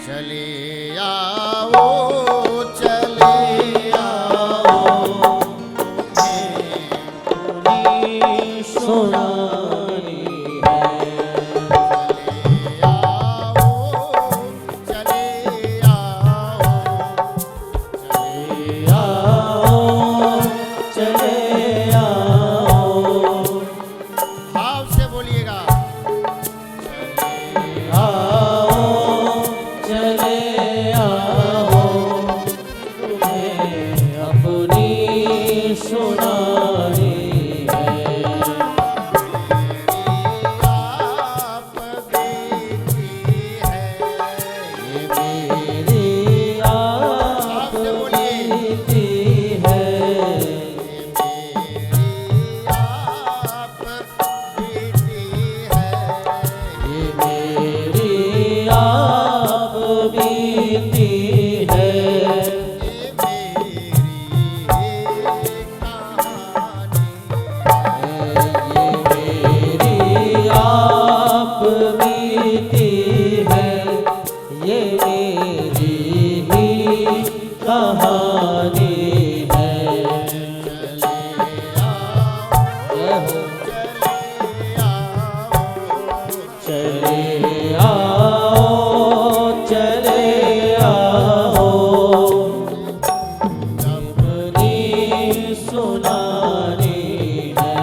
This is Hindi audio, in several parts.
चले आओ चले आओ अपनी सुनानी है। चले आओ चले आओ चले आओ भाव से बोलिएगा। चले आओ तुम्हें अपनी सुनानी है। आप बेटी है ये मेरी आप बेटी है। आप बेटी है ये मेरी आप बीती है। ये मेरी कहानी है। चले आओ चले आओ अपनी सुनानी है।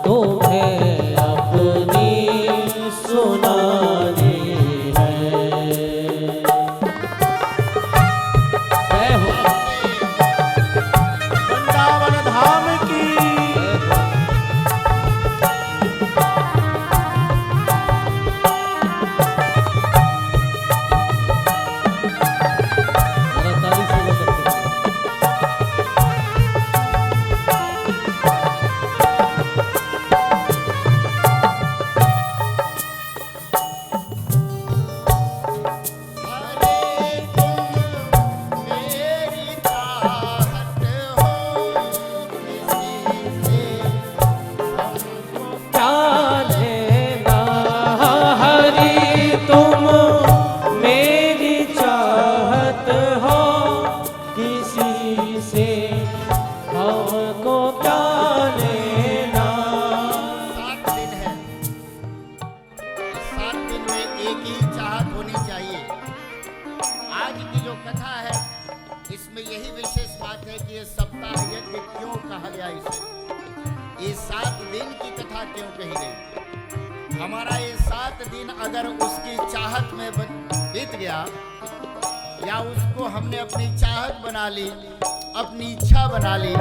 तुम्हें अपनी सुनानी है। जय हो वृंदावन धाम की। ताली से बोल सकते हैं। अरे तुम मेरी चाहत हो किसी से हमको क्या लेना हरी तुम मेरी चाहत हो किसी से हमको क्या लेना। 7 दिन है। 7 दिन में एक ही चाहत होनी चाहिए। आज की जो कथा है इसमें यही विशेष बात है कि ये सप्ताह यज्ञ क्यों कहा गया इसे। ये 7 दिन की कथा क्यों कही गई। हमारा ये 7 दिन अगर उसकी चाहत में बीत गया या उसको हमने अपनी चाहत बना ली, अपनी इच्छा बना ली,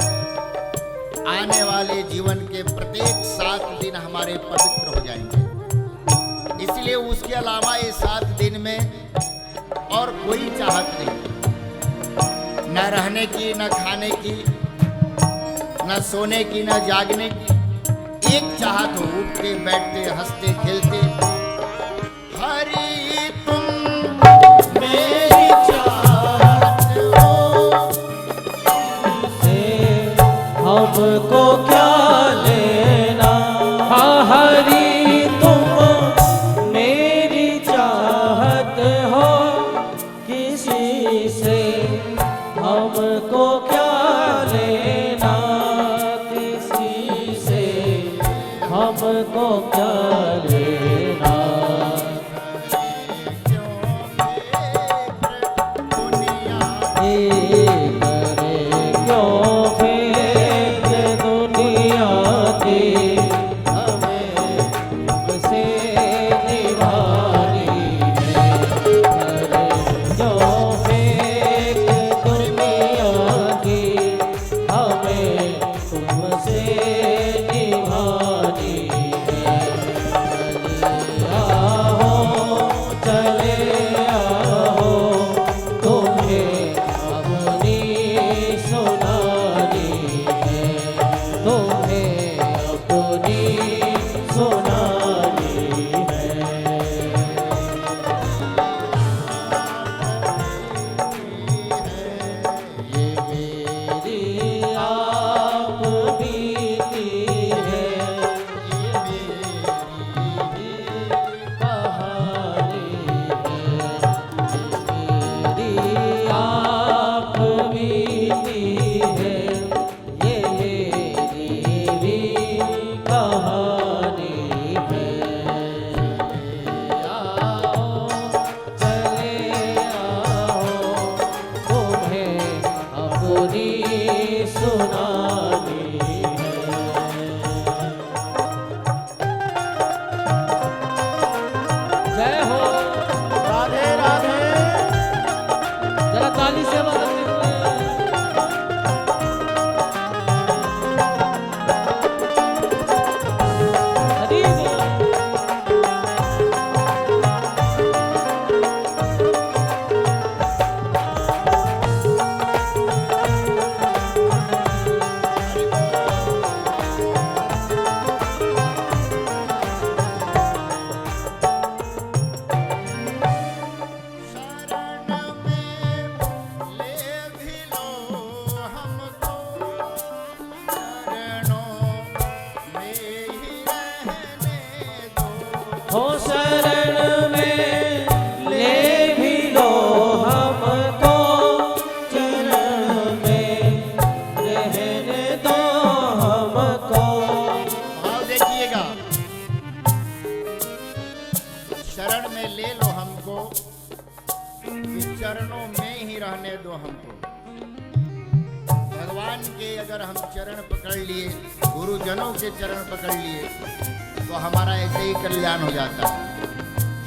आने वाले जीवन के प्रत्येक 7 दिन हमारे पवित्र हो जाएंगे। इसलिए उसके अलावा ये 7 दिन में और कोई चाहत नहीं, न रहने की, न खाने की, न सोने की, न जागने की। एक चाहत हो, उठते बैठते हंसते खेलते। हरि तुम मेरी चाहत हो से हमको क्या लेना। हाँ हरी तुम मेरी चाहत हो किसी से हमको क्या लेना। किसी से हमको क्या लेना। खाली सेवा करते हुए हरि बोल। शरण में ले भी लो हमको, चरणों में रहने दो हमको। हो शरण में ले भी लो हमको, चरण में रहने दो हमको। भाव देखिएगा, शरण में ले लो हमको, कि चरणों में ही रहने दो हमको। भगवान के अगर हम चरण पकड़ लिए, गुरुजनों के चरण पकड़ लिए, तो हमारा ऐसे ही कल्याण हो जाता है।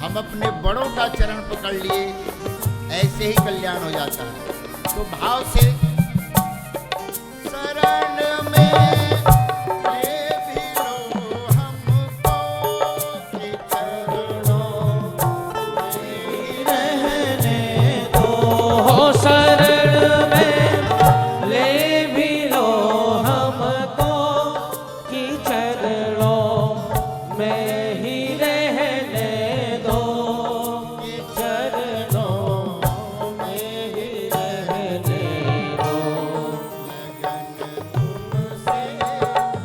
हम अपने बड़ों का चरण पकड़ लिए, ऐसे ही कल्याण हो जाता है। तो भाव से शरण में ले भी लो हमको, कि चरणों में ही रहने दो। हो शरण में ले भी लो हमको, कि चरणों में ही रहने दो, कि चरणों में ही रहने दो।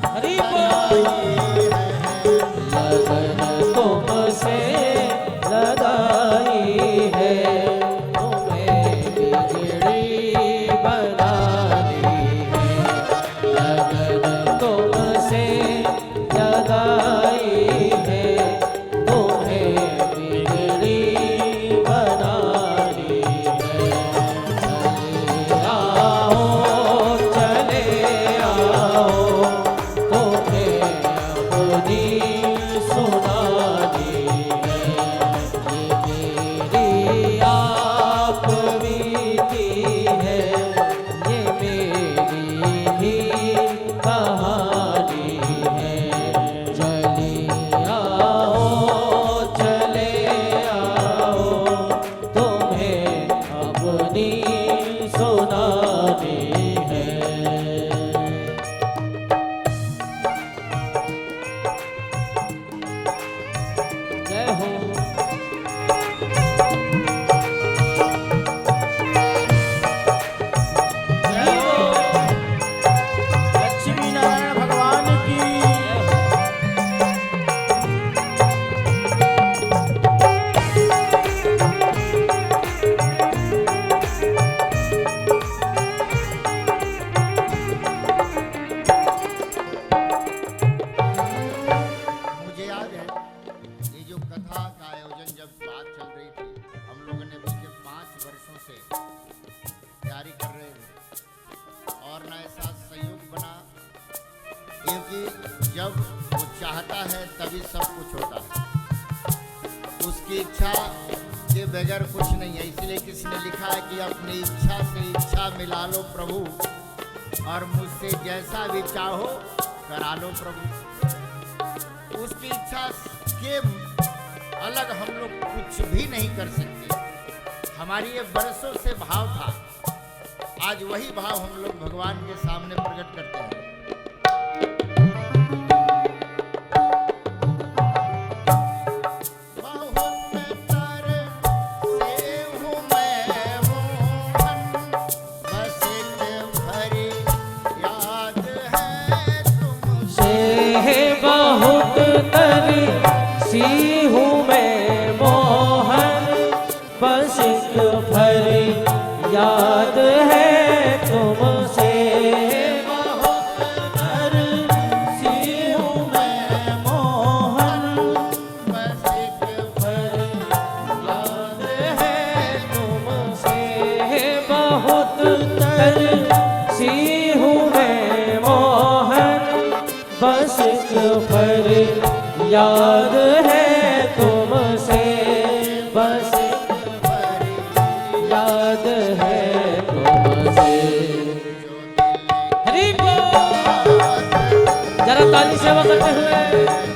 हरि बोल। लगन तुमसे लगाई है, तुम्हें बिगड़ी बनानी है। लगन तुमसे लगाई है, तुम्हें बिगड़ी बनानी है। चले आओ, तुम्हें अपनी सुनानी है। ये मेरी आप बीती है, ये मेरी ही कहानी है। चले आओ, तुम्हें अपनी सुनानी है। जय हो। जय हो। लक्ष्मी नारायण भगवान की। मुझे याद है, ये जो कथा का आयोजन जब बात चल रही थी, हम लोगों ने पिछले 5 वर्षों से तैयारी कर रहे थे, और ना ऐसा सहयोग बना, क्योंकि जब वो चाहता है तभी सब कुछ होता है। उसकी इच्छा के बगैर कुछ नहीं है। इसलिए किसी ने लिखा है कि अपनी इच्छा से इच्छा मिला लो प्रभु, और मुझसे जैसा भी चाहो करा लो प्रभु। उसकी इच्छा के अलग हम लोग कुछ भी नहीं कर सकते। हमारी ये बरसों से भाव था, आज वही भाव हम लोग भगवान के सामने प्रकट करते हैं। बहुत तरसी हूँ मैं मोहन, बस एक भरी याद है तुमसे। बहुत तरसी हूँ मैं मोहन, बस एक भरी याद है तुमसे। बहुत तरसी हूँ मैं मोहन, बस एक भरी याद है तुमसे। बस एक भरी याद है की सेवा करते हुए